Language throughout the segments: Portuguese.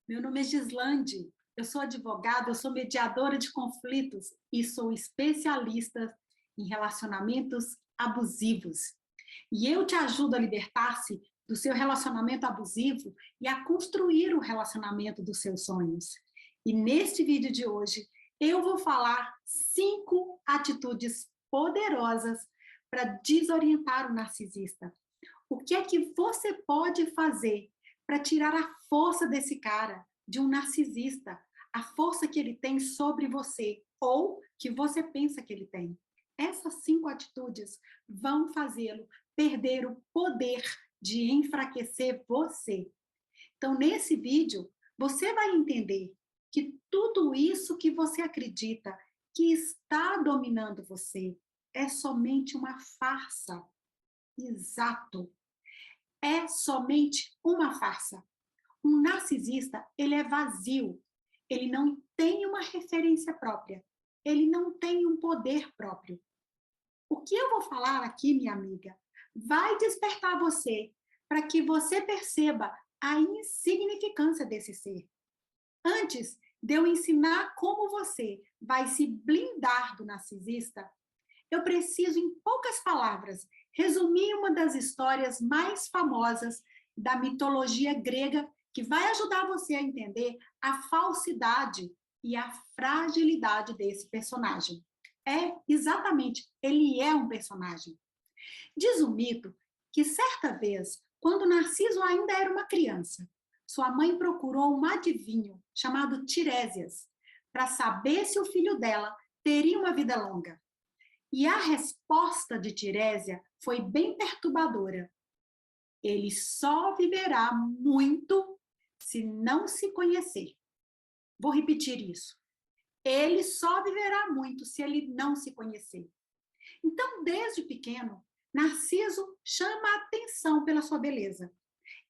Meu nome é Gislande, eu sou advogada, eu sou mediadora de conflitos e sou especialista em relacionamentos abusivos. E eu te ajudo a libertar-se do seu relacionamento abusivo e a construir o relacionamento dos seus sonhos. E neste vídeo de hoje, eu vou falar 5 atitudes poderosas para desorientar o narcisista. O que é que você pode fazer para tirar a força desse cara, de um narcisista, a força que ele tem sobre você, ou que você pensa que ele tem? Essas 5 atitudes vão fazê-lo perder o poder de enfraquecer você. Então, nesse vídeo, você vai entender que tudo isso que você acredita que está dominando você é somente uma farsa. Exato. É somente uma farsa. Um narcisista, ele é vazio. Ele não tem uma referência própria. Ele não tem um poder próprio. O que eu vou falar aqui, minha amiga, vai despertar você para que você perceba a insignificância desse ser. Antes de eu ensinar como você vai se blindar do narcisista, eu preciso, em poucas palavras, resumir uma das histórias mais famosas da mitologia grega que vai ajudar você a entender a falsidade e a fragilidade desse personagem. Exatamente, ele é um personagem. Diz o mito que certa vez, quando Narciso ainda era uma criança, sua mãe procurou um adivinho chamado Tiresias para saber se o filho dela teria uma vida longa. E a resposta de Tirésia foi bem perturbadora. Ele só viverá muito se não se conhecer. Vou repetir isso. Ele só viverá muito se ele não se conhecer. Então, desde pequeno, Narciso chama a atenção pela sua beleza.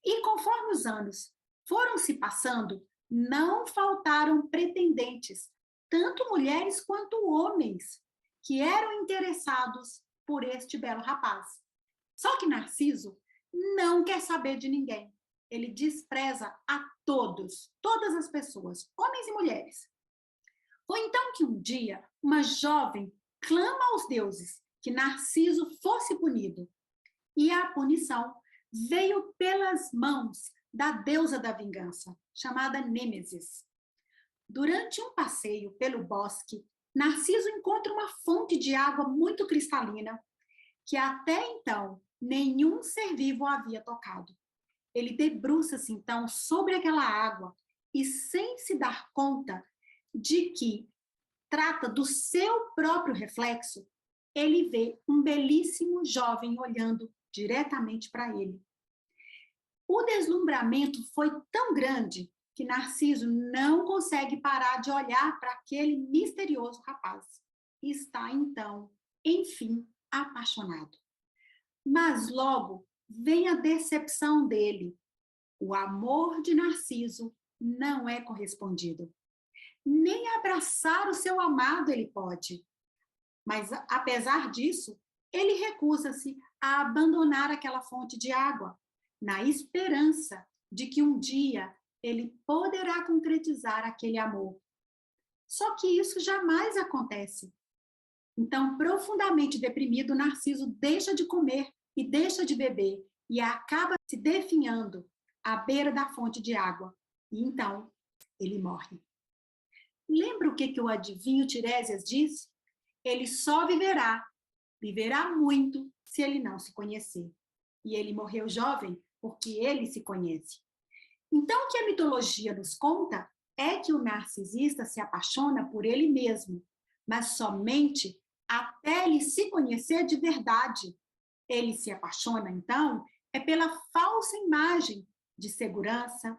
E conforme os anos foram se passando, não faltaram pretendentes, tanto mulheres quanto homens, que eram interessados por este belo rapaz. Só que Narciso não quer saber de ninguém. Ele despreza a todos, todas as pessoas, homens e mulheres. Foi então que um dia uma jovem clama aos deuses que Narciso fosse punido. E a punição veio pelas mãos da deusa da vingança, chamada Nêmesis. Durante um passeio pelo bosque, Narciso encontra uma fonte de água muito cristalina que até então nenhum ser vivo havia tocado. Ele debruça-se então sobre aquela água e, sem se dar conta de que trata do seu próprio reflexo, ele vê um belíssimo jovem olhando diretamente para ele. O deslumbramento foi tão grande que Narciso não consegue parar de olhar para aquele misterioso rapaz. E está, então, enfim, apaixonado. Mas logo vem a decepção dele. O amor de Narciso não é correspondido. Nem abraçar o seu amado ele pode. Mas, apesar disso, ele recusa-se a abandonar aquela fonte de água, na esperança de que um dia ele poderá concretizar aquele amor. Só que isso jamais acontece. Então, profundamente deprimido, Narciso deixa de comer e deixa de beber e acaba se definhando à beira da fonte de água. E então, ele morre. Lembra o que o adivinho Tiresias diz? Ele só viverá muito se ele não se conhecer. E ele morreu jovem porque ele se conhece. Então, o que a mitologia nos conta é que o narcisista se apaixona por ele mesmo, mas somente até ele se conhecer de verdade. Ele se apaixona, então, pela falsa imagem de segurança,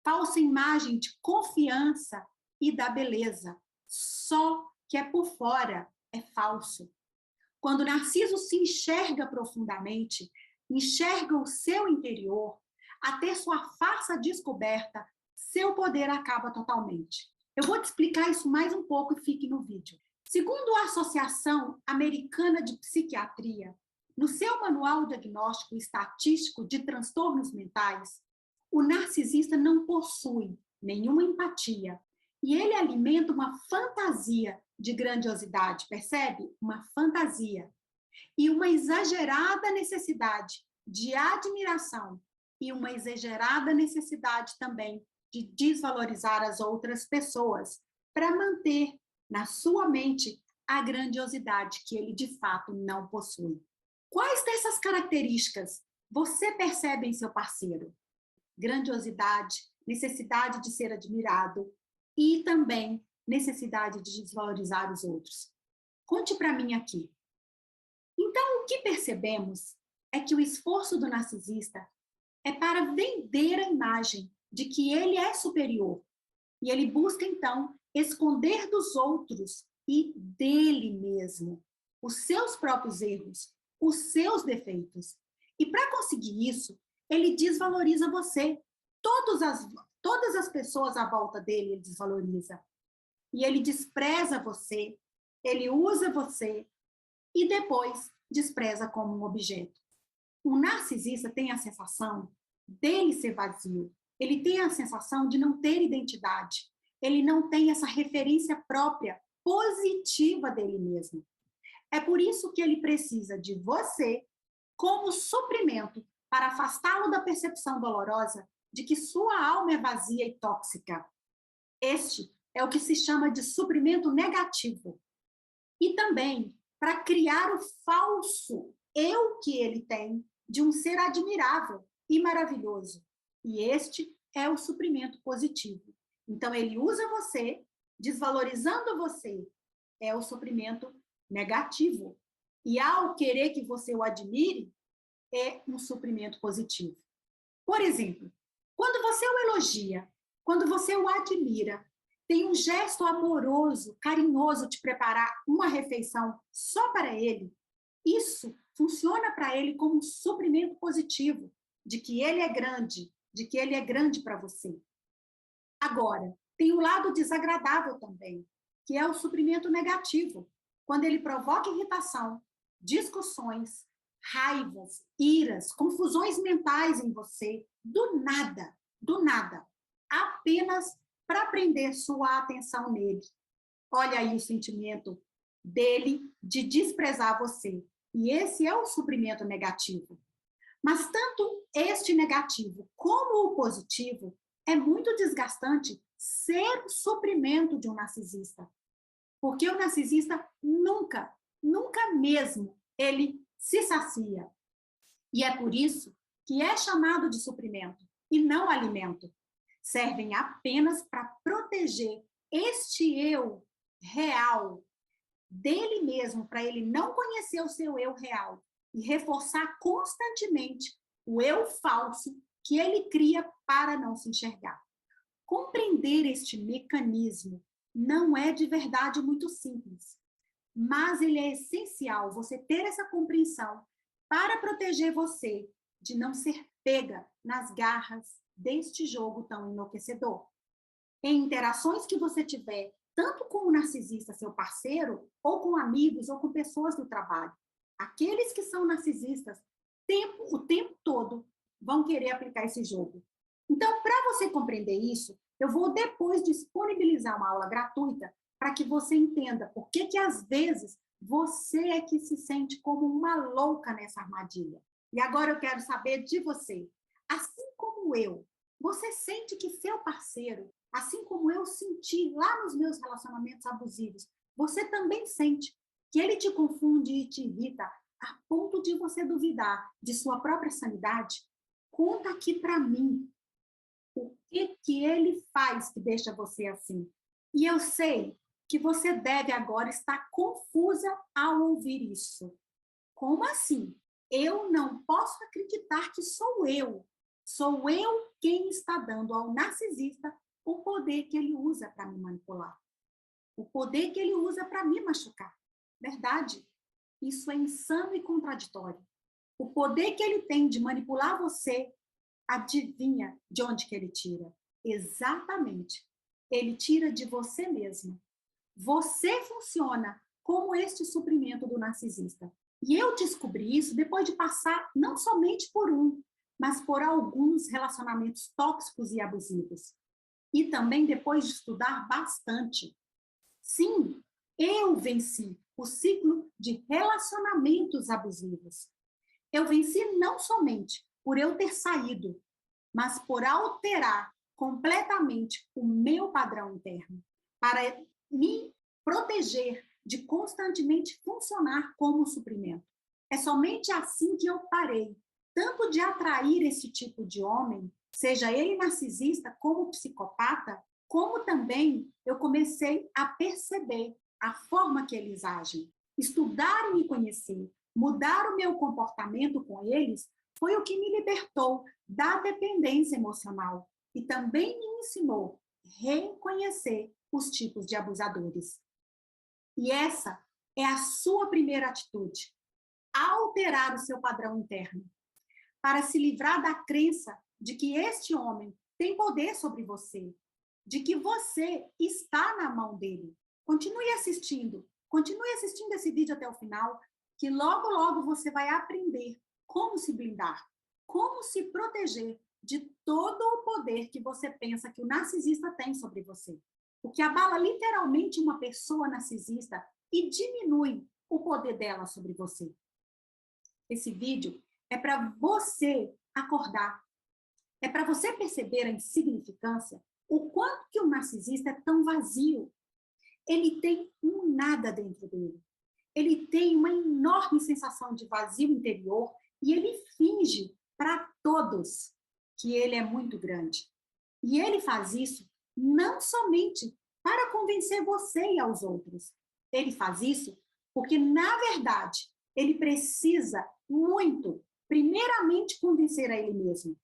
falsa imagem de confiança e da beleza. Só que por fora é falso. Quando Narciso se enxerga profundamente, enxerga o seu interior, a ter sua farsa descoberta, seu poder acaba totalmente. Eu vou te explicar isso mais um pouco e fique no vídeo. Segundo a Associação Americana de Psiquiatria, no seu manual diagnóstico e estatístico de transtornos mentais, o narcisista não possui nenhuma empatia. E ele alimenta uma fantasia de grandiosidade, percebe? Uma fantasia. E uma exagerada necessidade de admiração e uma exagerada necessidade também de desvalorizar as outras pessoas para manter na sua mente a grandiosidade que ele de fato não possui. Quais dessas características você percebe em seu parceiro? Grandiosidade, necessidade de ser admirado e também necessidade de desvalorizar os outros. Conte para mim aqui. Então, o que percebemos é que o esforço do narcisista é para vender a imagem de que ele é superior. E ele busca, então, esconder dos outros e dele mesmo os seus próprios erros, os seus defeitos. E para conseguir isso, ele desvaloriza você. Todas as pessoas à volta dele ele desvaloriza. E ele despreza você, ele usa você e depois despreza como um objeto. O narcisista tem a sensação dele ser vazio, ele tem a sensação de não ter identidade, ele não tem essa referência própria, positiva dele mesmo. É por isso que ele precisa de você como suprimento para afastá-lo da percepção dolorosa de que sua alma é vazia e tóxica. Este é o que se chama de suprimento negativo. E também para criar o falso eu que ele tem de um ser admirável e maravilhoso. E este é o suprimento positivo. Então, ele usa você, desvalorizando você, é o suprimento negativo. E ao querer que você o admire, é um suprimento positivo. Por exemplo, quando você o elogia, quando você o admira, tem um gesto amoroso, carinhoso de preparar uma refeição só para ele, isso funciona para ele como um suprimento positivo de que ele é grande, de que ele é grande para você. Agora, tem o lado desagradável também, que é o suprimento negativo, quando ele provoca irritação, discussões, raivas, iras, confusões mentais em você, do nada, apenas para prender sua atenção nele. Olha aí o sentimento dele de desprezar você. E esse é o suprimento negativo. Mas tanto este negativo como o positivo é muito desgastante ser o suprimento de um narcisista. Porque o narcisista nunca mesmo, ele se sacia. E é por isso que é chamado de suprimento e não alimento. Servem apenas para proteger este eu real dele mesmo, para ele não conhecer o seu eu real e reforçar constantemente o eu falso que ele cria para não se enxergar. Compreender este mecanismo não é de verdade muito simples, mas ele é essencial você ter essa compreensão para proteger você de não ser pega nas garras deste jogo tão enlouquecedor. Em interações que você tiver, tanto com o narcisista, seu parceiro, ou com amigos, ou com pessoas do trabalho, aqueles que são narcisistas, o tempo todo, vão querer aplicar esse jogo. Então, para você compreender isso, eu vou depois disponibilizar uma aula gratuita para que você entenda por que às vezes você é que se sente como uma louca nessa armadilha. E agora eu quero saber de você. Assim como eu, você sente que seu parceiro, assim como eu senti lá nos meus relacionamentos abusivos, você também sente que ele te confunde e te irrita a ponto de você duvidar de sua própria sanidade? Conta aqui para mim o que ele faz que deixa você assim. E eu sei que você deve agora estar confusa ao ouvir isso. Como assim? Eu não posso acreditar que sou eu. Sou eu quem está dando ao narcisista o poder que ele usa para me manipular. O poder que ele usa para me machucar. Verdade? Isso é insano e contraditório. O poder que ele tem de manipular você, adivinha de onde que ele tira? Exatamente. Ele tira de você mesmo. Você funciona como este suprimento do narcisista. E eu descobri isso depois de passar não somente por um, mas por alguns relacionamentos tóxicos e abusivos. e também depois de estudar bastante. Sim, eu venci o ciclo de relacionamentos abusivos. Eu venci não somente por eu ter saído, mas por alterar completamente o meu padrão interno, para me proteger de constantemente funcionar como suprimento. É somente assim que eu parei, tanto de atrair esse tipo de homem, seja ele narcisista como psicopata, como também eu comecei a perceber a forma que eles agem, estudar e me conhecer, mudar o meu comportamento com eles, foi o que me libertou da dependência emocional e também me ensinou a reconhecer os tipos de abusadores. E essa é a sua primeira atitude, alterar o seu padrão interno, para se livrar da crença de que este homem tem poder sobre você, de que você está na mão dele. Continue assistindo esse vídeo até o final, que logo, logo você vai aprender como se blindar, como se proteger de todo o poder que você pensa que o narcisista tem sobre você. O que abala literalmente uma pessoa narcisista e diminui o poder dela sobre você. Esse vídeo é para você acordar, é para você perceber a insignificância, o quanto que o narcisista é tão vazio. Ele tem um nada dentro dele. Ele tem uma enorme sensação de vazio interior e ele finge para todos que ele é muito grande. E ele faz isso não somente para convencer você e aos outros. Ele faz isso porque, na verdade, ele precisa muito, primeiramente, convencer a ele mesmo.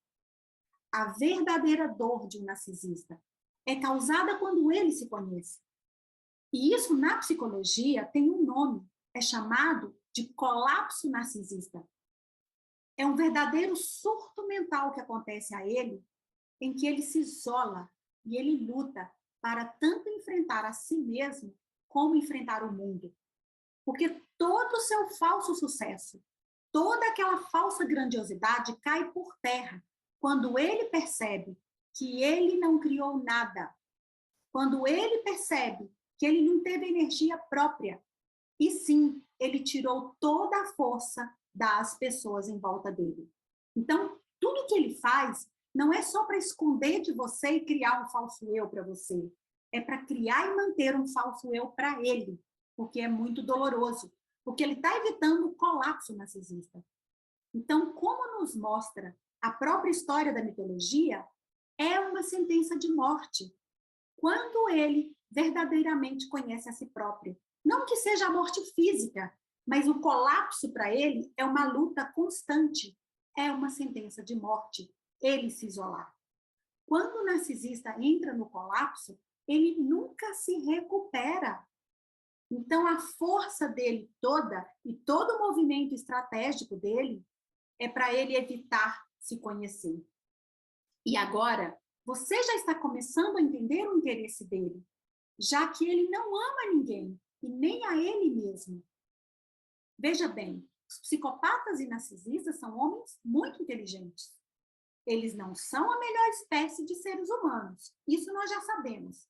A verdadeira dor de um narcisista é causada quando ele se conhece. E isso, na psicologia, tem um nome, é chamado de colapso narcisista. É um verdadeiro surto mental que acontece a ele, em que ele se isola e ele luta para tanto enfrentar a si mesmo como enfrentar o mundo. Porque todo o seu falso sucesso, toda aquela falsa grandiosidade cai por terra quando ele percebe que ele não criou nada, quando ele percebe que ele não teve energia própria, e sim, ele tirou toda a força das pessoas em volta dele. Então, tudo que ele faz não é só para esconder de você e criar um falso eu para você, é para criar e manter um falso eu para ele, porque é muito doloroso, porque ele está evitando o colapso narcisista. Então, como nos mostra a própria história da mitologia, é uma sentença de morte, quando ele verdadeiramente conhece a si próprio. Não que seja a morte física, mas o colapso para ele é uma luta constante, é uma sentença de morte, ele se isolar. Quando o narcisista entra no colapso, ele nunca se recupera. Então, a força dele toda e todo o movimento estratégico dele é para ele evitar se conhecer. E agora, você já está começando a entender o interesse dele, já que ele não ama ninguém, e nem a ele mesmo. Veja bem, os psicopatas e narcisistas são homens muito inteligentes. Eles não são a melhor espécie de seres humanos, isso nós já sabemos.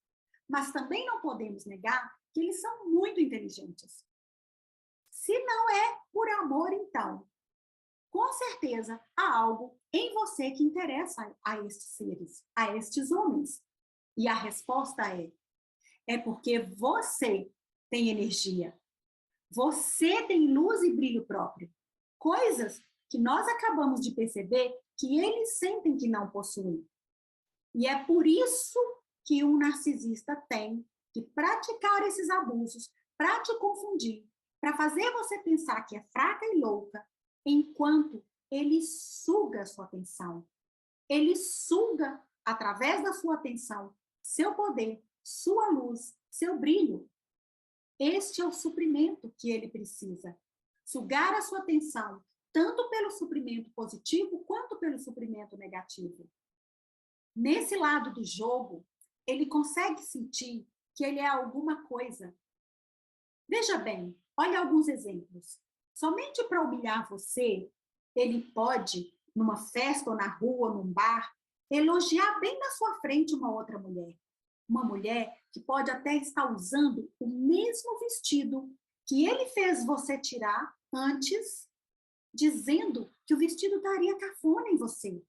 Mas também não podemos negar que eles são muito inteligentes. Se não é por amor, então, com certeza há algo em você que interessa a estes seres, a estes homens. E a resposta é porque você tem energia. Você tem luz e brilho próprio. Coisas que nós acabamos de perceber que eles sentem que não possuem. E é por isso que um narcisista tem que praticar esses abusos para te confundir, para fazer você pensar que é fraca e louca, enquanto ele suga a sua atenção. Ele suga, através da sua atenção, seu poder, sua luz, seu brilho. Este é o suprimento que ele precisa. Sugar a sua atenção, tanto pelo suprimento positivo, quanto pelo suprimento negativo. Nesse lado do jogo, ele consegue sentir que ele é alguma coisa. Veja bem, olha alguns exemplos. Somente para humilhar você, ele pode, numa festa ou na rua, num bar, elogiar bem na sua frente uma outra mulher. Uma mulher que pode até estar usando o mesmo vestido que ele fez você tirar antes, dizendo que o vestido daria cafona em você.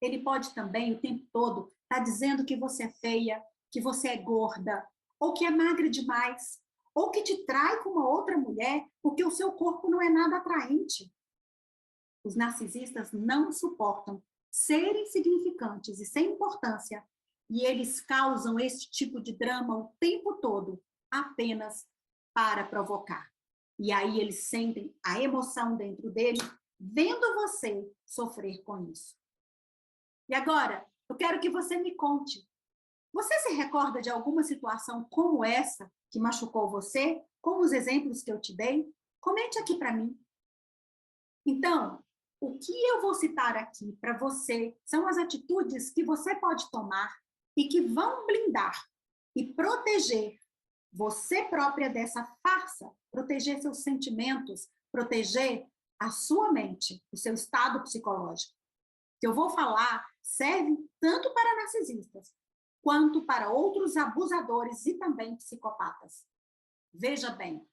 Ele pode também, o tempo todo, estar dizendo que você é feia, que você é gorda, ou que é magra demais, ou que te trai com uma outra mulher porque o seu corpo não é nada atraente. Os narcisistas não suportam ser insignificantes e sem importância, e eles causam esse tipo de drama o tempo todo, apenas para provocar. E aí eles sentem a emoção dentro dele, vendo você sofrer com isso. E agora, eu quero que você me conte. Você se recorda de alguma situação como essa que machucou você, como os exemplos que eu te dei? Comente aqui para mim. Então, o que eu vou citar aqui para você são as atitudes que você pode tomar e que vão blindar e proteger você própria dessa farsa, proteger seus sentimentos, proteger a sua mente, o seu estado psicológico. O que eu vou falar serve tanto para narcisistas quanto para outros abusadores e também psicopatas. Veja bem,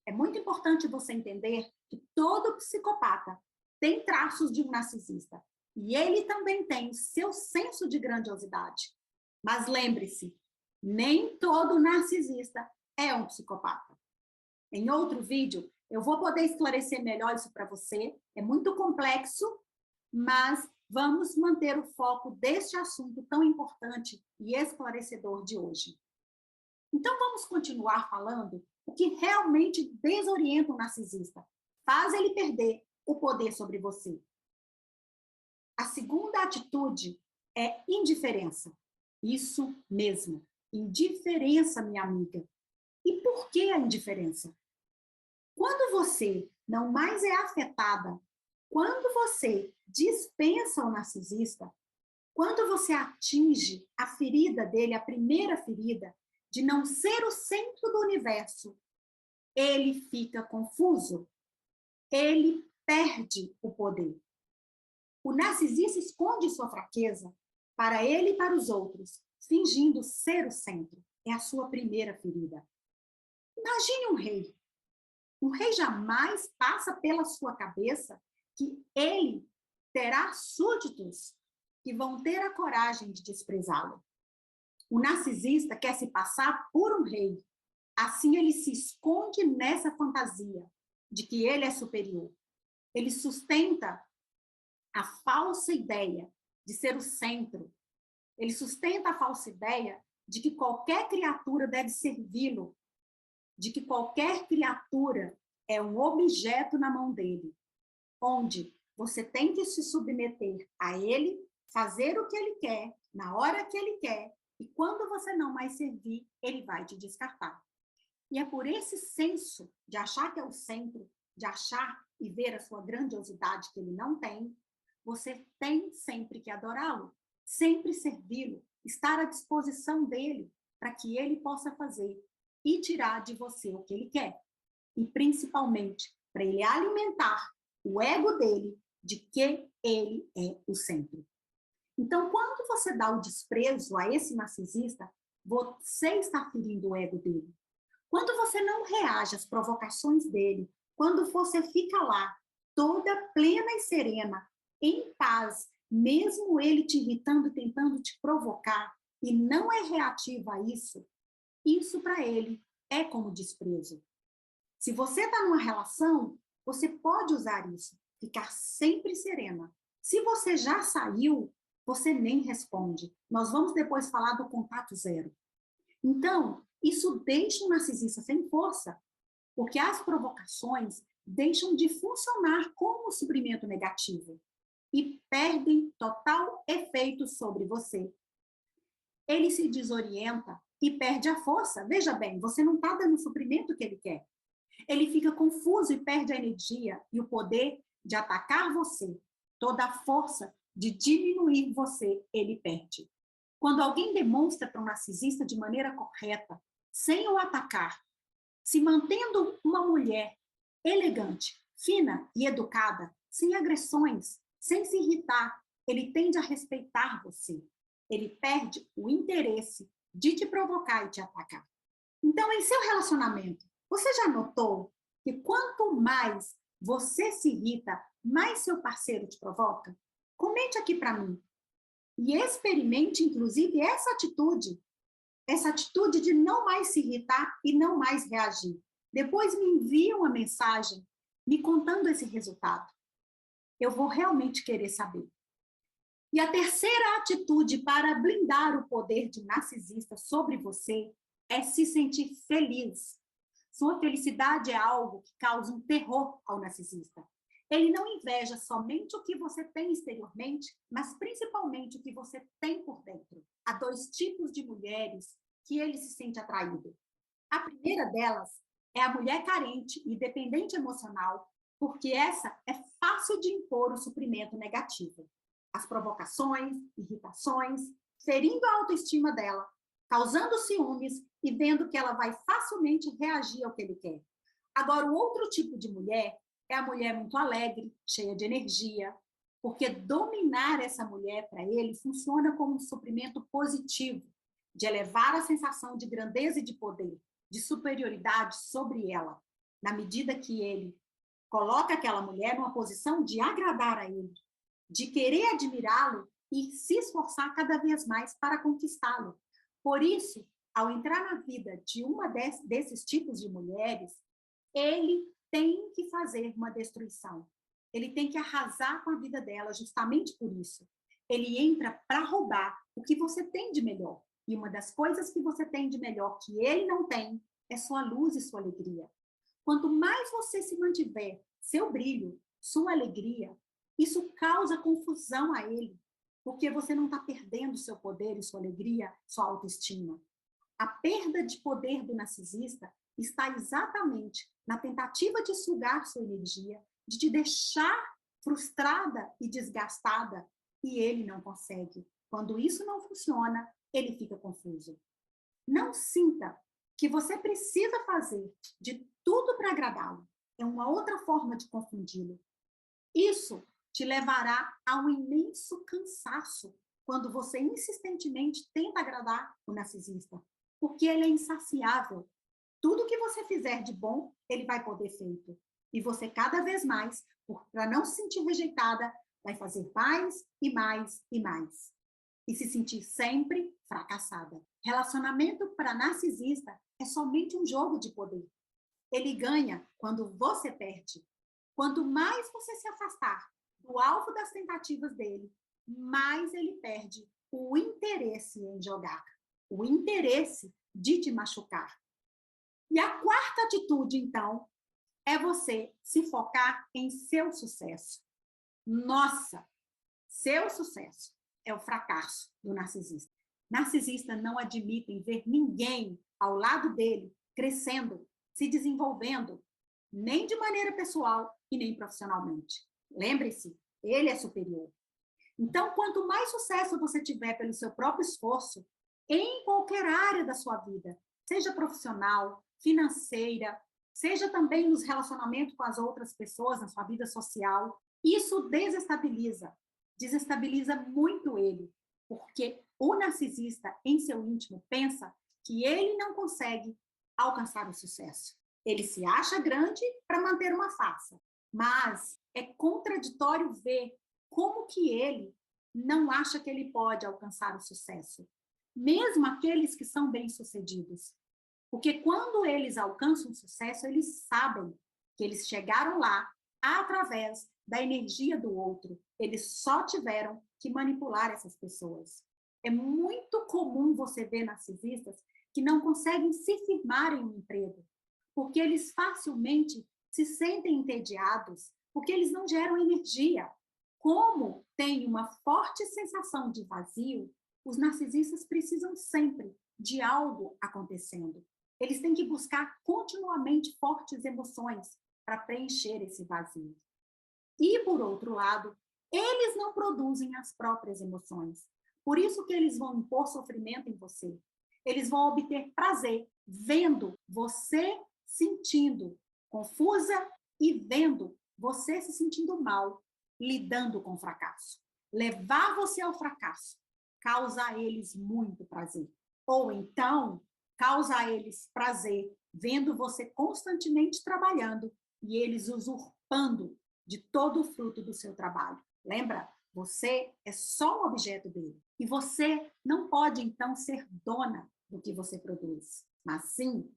é muito importante você entender que todo psicopata tem traços de um narcisista. E ele também tem seu senso de grandiosidade. Mas lembre-se, nem todo narcisista é um psicopata. Em outro vídeo, eu vou poder esclarecer melhor isso para você. É muito complexo, mas vamos manter o foco deste assunto tão importante e esclarecedor de hoje. Então, vamos continuar falando o que realmente desorienta o narcisista, faz ele perder o poder sobre você. A segunda atitude é indiferença. Isso mesmo, indiferença, minha amiga. E por que a indiferença? Quando você não mais é afetada, quando você dispensa o narcisista, quando você atinge a ferida dele, a primeira ferida, de não ser o centro do universo, ele fica confuso, ele perde o poder. O narcisista esconde sua fraqueza para ele e para os outros, fingindo ser o centro. É a sua primeira ferida. Imagine um rei. Um rei jamais passa pela sua cabeça que ele terá súditos que vão ter a coragem de desprezá-lo. O narcisista quer se passar por um rei. Assim ele se esconde nessa fantasia de que ele é superior. Ele sustenta a falsa ideia de ser o centro. Ele sustenta a falsa ideia de que qualquer criatura deve servi-lo, de que qualquer criatura é um objeto na mão dele, onde você tem que se submeter a ele, fazer o que ele quer, na hora que ele quer, e quando você não mais servir, ele vai te descartar. E é por esse senso de achar que é o centro, de achar e ver a sua grandiosidade que ele não tem, você tem sempre que adorá-lo, sempre servi-lo, estar à disposição dele para que ele possa fazer e tirar de você o que ele quer. E principalmente para ele alimentar o ego dele de que ele é o centro. Então, quando você dá o desprezo a esse narcisista, você está ferindo o ego dele. Quando você não reage às provocações dele, quando você fica lá, toda plena e serena, em paz, mesmo ele te irritando, tentando te provocar, e não é reativa a isso, isso para ele é como desprezo. Se você está numa relação, você pode usar isso, ficar sempre serena. Se você já saiu, você nem responde. Nós vamos depois falar do contato zero. Então, isso deixa o narcisista sem força, porque as provocações deixam de funcionar como suprimento negativo e perdem total efeito sobre você. Ele se desorienta e perde a força. Veja bem, você não está dando o suprimento que ele quer. Ele fica confuso e perde a energia e o poder de atacar você. Toda a força de diminuir você, ele perde. Quando alguém demonstra para um narcisista de maneira correta, sem o atacar, se mantendo uma mulher elegante, fina e educada, sem agressões, sem se irritar, ele tende a respeitar você. Ele perde o interesse de te provocar e te atacar. Então, em seu relacionamento, você já notou que quanto mais você se irrita, mais seu parceiro te provoca? Comente aqui para mim. E experimente, inclusive, essa atitude de não mais se irritar e não mais reagir. Depois me envia uma mensagem me contando esse resultado. Eu vou realmente querer saber. E a terceira atitude para blindar o poder de um narcisista sobre você é se sentir feliz. Sua felicidade é algo que causa um terror ao narcisista. Ele não inveja somente o que você tem exteriormente, mas principalmente o que você tem por dentro. Há dois tipos de mulheres que ele se sente atraído. A primeira delas é a mulher carente e dependente emocional, porque essa é fácil de impor o suprimento negativo. As provocações, irritações, ferindo a autoestima dela, causando ciúmes e vendo que ela vai facilmente reagir ao que ele quer. Agora, o outro tipo de mulher é a mulher muito alegre, cheia de energia, porque dominar essa mulher para ele funciona como um suprimento positivo, de elevar a sensação de grandeza e de poder, de superioridade sobre ela, na medida que ele coloca aquela mulher numa posição de agradar a ele, de querer admirá-lo e se esforçar cada vez mais para conquistá-lo. Por isso, ao entrar na vida de uma desses tipos de mulheres, ele tem que fazer uma destruição. Ele tem que arrasar com a vida dela justamente por isso. Ele entra para roubar o que você tem de melhor. E uma das coisas que você tem de melhor que ele não tem é sua luz e sua alegria. Quanto mais você se mantiver seu brilho, sua alegria, isso causa confusão a ele, porque você não está perdendo seu poder e sua alegria, sua autoestima. A perda de poder do narcisista está exatamente na tentativa de sugar sua energia, de te deixar frustrada e desgastada, e ele não consegue. Quando isso não funciona, ele fica confuso. Não sinta que você precisa fazer de tudo para agradá-lo. É uma outra forma de confundi-lo. Isso te levará a um imenso cansaço quando você insistentemente tenta agradar o narcisista, porque ele é insaciável. Tudo que você fizer de bom, ele vai poder feito. E você, cada vez mais, para não se sentir rejeitada, vai fazer mais e mais e mais. E se sentir sempre fracassada. Relacionamento para narcisista é somente um jogo de poder. Ele ganha quando você perde. Quanto mais você se afastar do alvo das tentativas dele, mais ele perde o interesse em jogar, o interesse de te machucar. E a quarta atitude, então, é você se focar em seu sucesso. Nossa, seu sucesso é o fracasso do narcisista. Narcisistas não admitem ver ninguém ao lado dele crescendo, se desenvolvendo, nem de maneira pessoal e nem profissionalmente. Lembre-se, ele é superior. Então, quanto mais sucesso você tiver pelo seu próprio esforço, em qualquer área da sua vida, seja profissional, financeira, seja também nos relacionamentos com as outras pessoas, na sua vida social, isso desestabiliza muito ele, porque o narcisista, em seu íntimo, pensa que ele não consegue alcançar o sucesso. Ele se acha grande para manter uma farsa, mas é contraditório ver como que ele não acha que ele pode alcançar o sucesso. Mesmo aqueles que são bem-sucedidos. Porque quando eles alcançam o sucesso, eles sabem que eles chegaram lá através da energia do outro. Eles só tiveram que manipular essas pessoas. É muito comum você ver narcisistas que não conseguem se firmar em um emprego, porque eles facilmente se sentem entediados, porque eles não geram energia. Como tem uma forte sensação de vazio, os narcisistas precisam sempre de algo acontecendo. Eles têm que buscar continuamente fortes emoções para preencher esse vazio. E, por outro lado, eles não produzem as próprias emoções. Por isso que eles vão impor sofrimento em você. Eles vão obter prazer vendo você sentindo confusa e vendo você se sentindo mal, lidando com o fracasso. levar você ao fracasso, causa a eles muito prazer. Ou então, causa a eles prazer vendo você constantemente trabalhando e eles usurpando de todo o fruto do seu trabalho. Lembra? Você é só um objeto dele. E você não pode, então, ser dona do que você produz. Mas sim,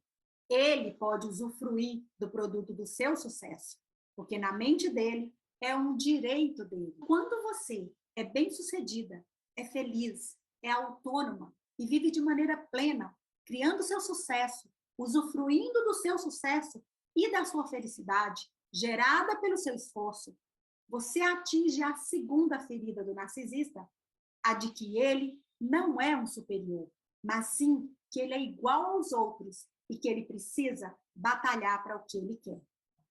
ele pode usufruir do produto do seu sucesso. Porque na mente dele é um direito dele. Quando você é bem-sucedida, é feliz, é autônoma e vive de maneira plena, criando seu sucesso, usufruindo do seu sucesso e da sua felicidade, gerada pelo seu esforço, você atinge a segunda ferida do narcisista, a de que ele não é um superior, mas sim que ele é igual aos outros e que ele precisa batalhar para o que ele quer.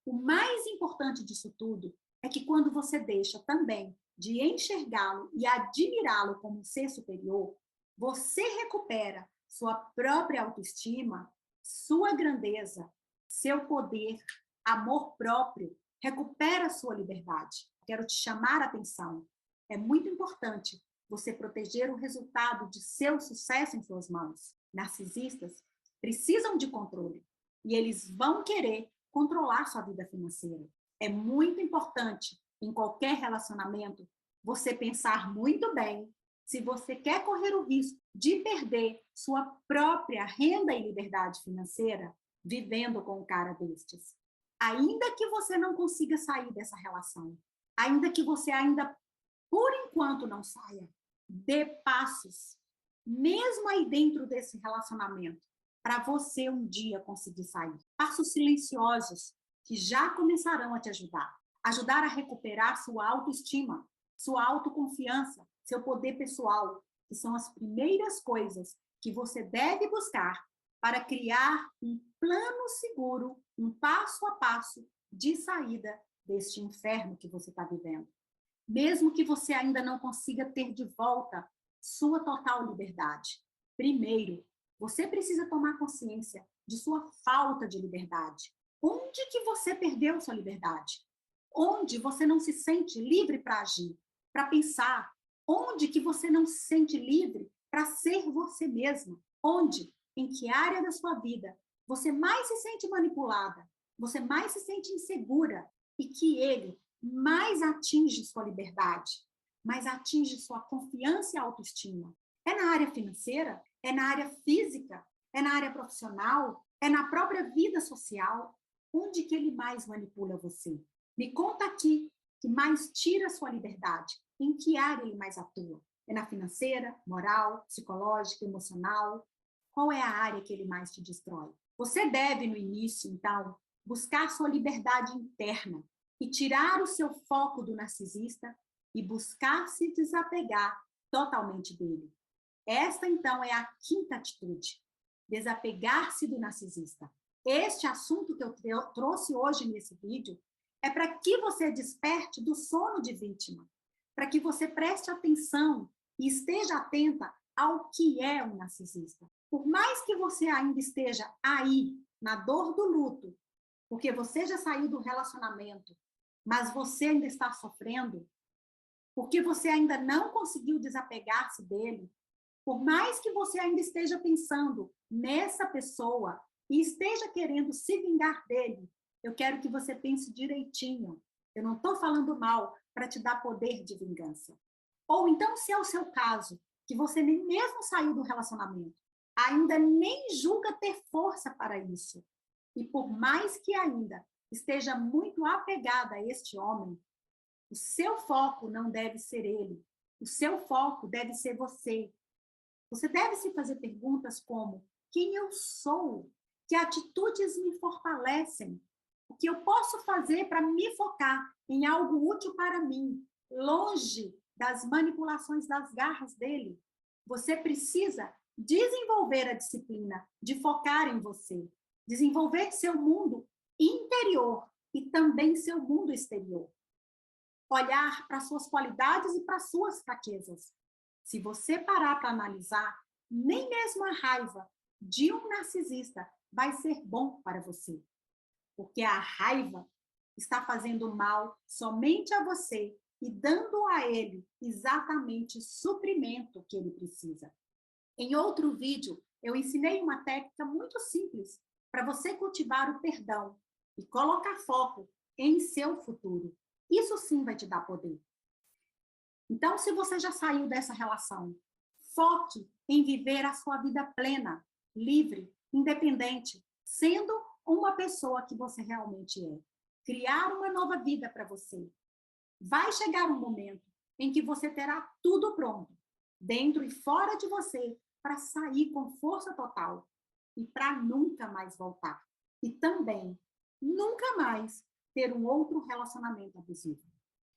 O mais importante disso tudo é que quando você deixa também de enxergá-lo e admirá-lo como um ser superior, você recupera sua própria autoestima, sua grandeza, seu poder, amor próprio, recupera sua liberdade. Quero te chamar a atenção. É muito importante você proteger o resultado de seu sucesso em suas mãos. Narcisistas precisam de controle e eles vão querer controlar sua vida financeira. É muito importante, em qualquer relacionamento, você pensar muito bem se você quer correr o risco de perder sua própria renda e liberdade financeira vivendo com um cara destes. Ainda que você não consiga sair dessa relação, ainda que você ainda, por enquanto, não saia, dê passos, mesmo aí dentro desse relacionamento, para você um dia conseguir sair. Passos silenciosos que já começarão a te ajudar. Ajudar a recuperar sua autoestima, sua autoconfiança, seu poder pessoal, que são as primeiras coisas que você deve buscar para criar um plano seguro, um passo a passo de saída deste inferno que você está vivendo. Mesmo que você ainda não consiga ter de volta sua total liberdade. Primeiro, você precisa tomar consciência de sua falta de liberdade. Onde que você perdeu sua liberdade? Onde você não se sente livre para agir, para pensar? Onde que você não se sente livre para ser você mesma? Onde? Em que área da sua vida você mais se sente manipulada? Você mais se sente insegura? E que ele mais atinge sua liberdade, mais atinge sua confiança e autoestima. É na área financeira? É na área física? É na área profissional? É na própria vida social? Onde que ele mais manipula você? Me conta aqui que mais tira sua liberdade. Em que área ele mais atua? É na financeira, moral, psicológica, emocional? Qual é a área que ele mais te destrói? Você deve, no início, então, buscar sua liberdade interna e tirar o seu foco do narcisista e buscar se desapegar totalmente dele. Esta, então, é a quinta atitude, desapegar-se do narcisista. Este assunto que eu trouxe hoje nesse vídeo é para que você desperte do sono de vítima, para que você preste atenção e esteja atenta ao que é um narcisista. Por mais que você ainda esteja aí, na dor do luto, porque você já saiu do relacionamento, mas você ainda está sofrendo, porque você ainda não conseguiu desapegar-se dele, por mais que você ainda esteja pensando nessa pessoa e esteja querendo se vingar dele, eu quero que você pense direitinho. Eu não estou falando mal para te dar poder de vingança. Ou então, se é o seu caso, que você nem mesmo saiu do relacionamento, ainda nem julga ter força para isso. E por mais que ainda esteja muito apegada a este homem, o seu foco não deve ser ele. O seu foco deve ser você. Você deve se fazer perguntas como: quem eu sou? Que atitudes me fortalecem? O que eu posso fazer para me focar em algo útil para mim, longe das manipulações das garras dele? Você precisa desenvolver a disciplina de focar em você, desenvolver seu mundo interior e também seu mundo exterior. Olhar para suas qualidades e para suas fraquezas. Se você parar para analisar, nem mesmo a raiva de um narcisista vai ser bom para você. Porque a raiva está fazendo mal somente a você e dando a ele exatamente o suprimento que ele precisa. Em outro vídeo, eu ensinei uma técnica muito simples para você cultivar o perdão e colocar foco em seu futuro. Isso sim vai te dar poder. Então, se você já saiu dessa relação, foque em viver a sua vida plena, livre, independente, sendo uma pessoa que você realmente é. Criar uma nova vida para você. Vai chegar um momento em que você terá tudo pronto, dentro e fora de você, para sair com força total e para nunca mais voltar. E também, nunca mais ter um outro relacionamento abusivo.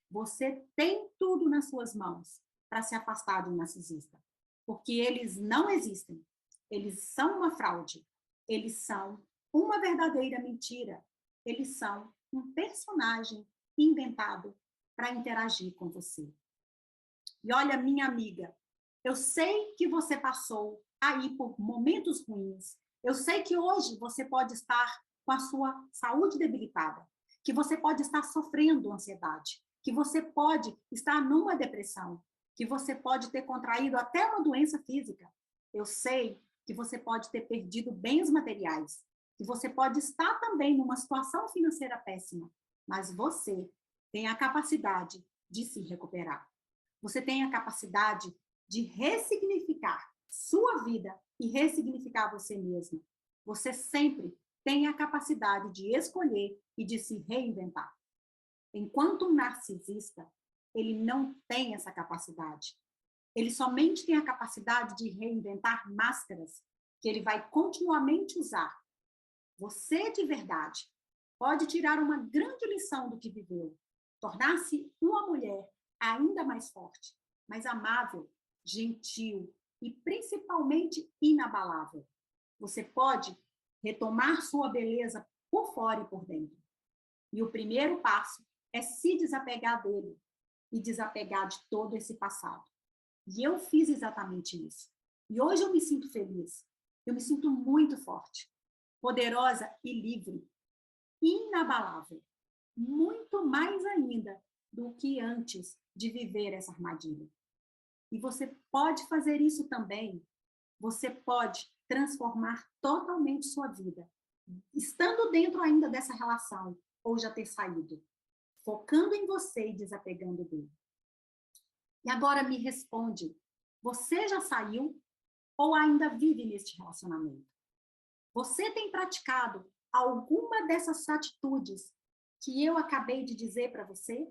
Você tem tudo nas suas mãos para se afastar de um narcisista, porque eles não existem. Eles são uma fraude. Eles são uma verdadeira mentira. Eles são um personagem inventado para interagir com você. E olha, minha amiga, eu sei que você passou aí por momentos ruins. Eu sei que hoje você pode estar com a sua saúde debilitada, que você pode estar sofrendo ansiedade, que você pode estar numa depressão, que você pode ter contraído até uma doença física. Eu sei que você pode ter perdido bens materiais, que você pode estar também numa situação financeira péssima, mas você tem a capacidade de se recuperar. Você tem a capacidade de ressignificar sua vida e ressignificar você mesmo. Você sempre tem a capacidade de escolher e de se reinventar. Enquanto um narcisista, ele não tem essa capacidade. Ele somente tem a capacidade de reinventar máscaras que ele vai continuamente usar. Você, de verdade, pode tirar uma grande lição do que viveu, tornar-se uma mulher ainda mais forte, mais amável, gentil e principalmente inabalável. Você pode retomar sua beleza por fora e por dentro. E o primeiro passo é se desapegar dele e desapegar de todo esse passado. E eu fiz exatamente isso. E hoje eu me sinto feliz. Eu me sinto muito forte, poderosa e livre, inabalável. Muito mais ainda do que antes de viver essa armadilha. E você pode fazer isso também. Você pode transformar totalmente sua vida, estando dentro ainda dessa relação, ou já ter saído, focando em você e desapegando dele. E agora me responde, você já saiu ou ainda vive neste relacionamento? Você tem praticado alguma dessas atitudes que eu acabei de dizer para você?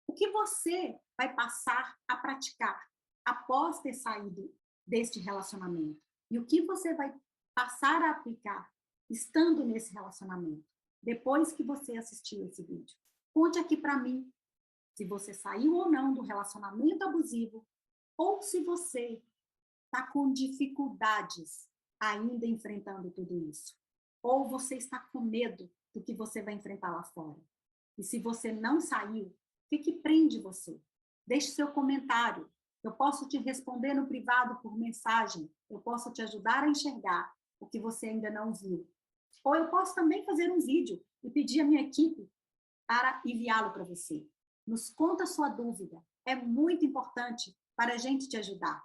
O que você vai passar a praticar após ter saído deste relacionamento? E o que você vai passar a aplicar estando nesse relacionamento, depois que você assistiu esse vídeo? Conte aqui para mim se você saiu ou não do relacionamento abusivo ou se você está com dificuldades ainda enfrentando tudo isso. Ou você está com medo do que você vai enfrentar lá fora. E se você não saiu, o que prende você? Deixe seu comentário. Eu posso te responder no privado por mensagem. Eu posso te ajudar a enxergar o que você ainda não viu. Ou eu posso também fazer um vídeo e pedir à minha equipe para enviá-lo para você. Nos conta a sua dúvida. É muito importante para a gente te ajudar.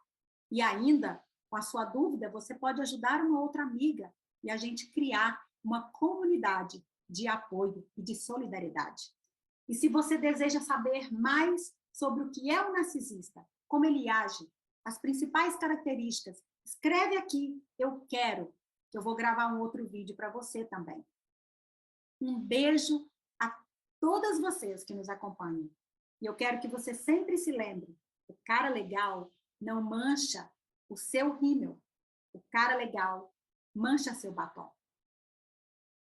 E ainda, com a sua dúvida, você pode ajudar uma outra amiga e a gente criar uma comunidade de apoio e de solidariedade. E se você deseja saber mais sobre o que é um narcisista, como ele age, as principais características, escreve aqui, eu quero, que eu vou gravar um outro vídeo para você também. Um beijo a todas vocês que nos acompanham. E eu quero que você sempre se lembre, o cara legal não mancha o seu rímel. O cara legal mancha seu batom.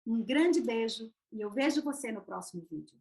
Um grande beijo e eu vejo você no próximo vídeo.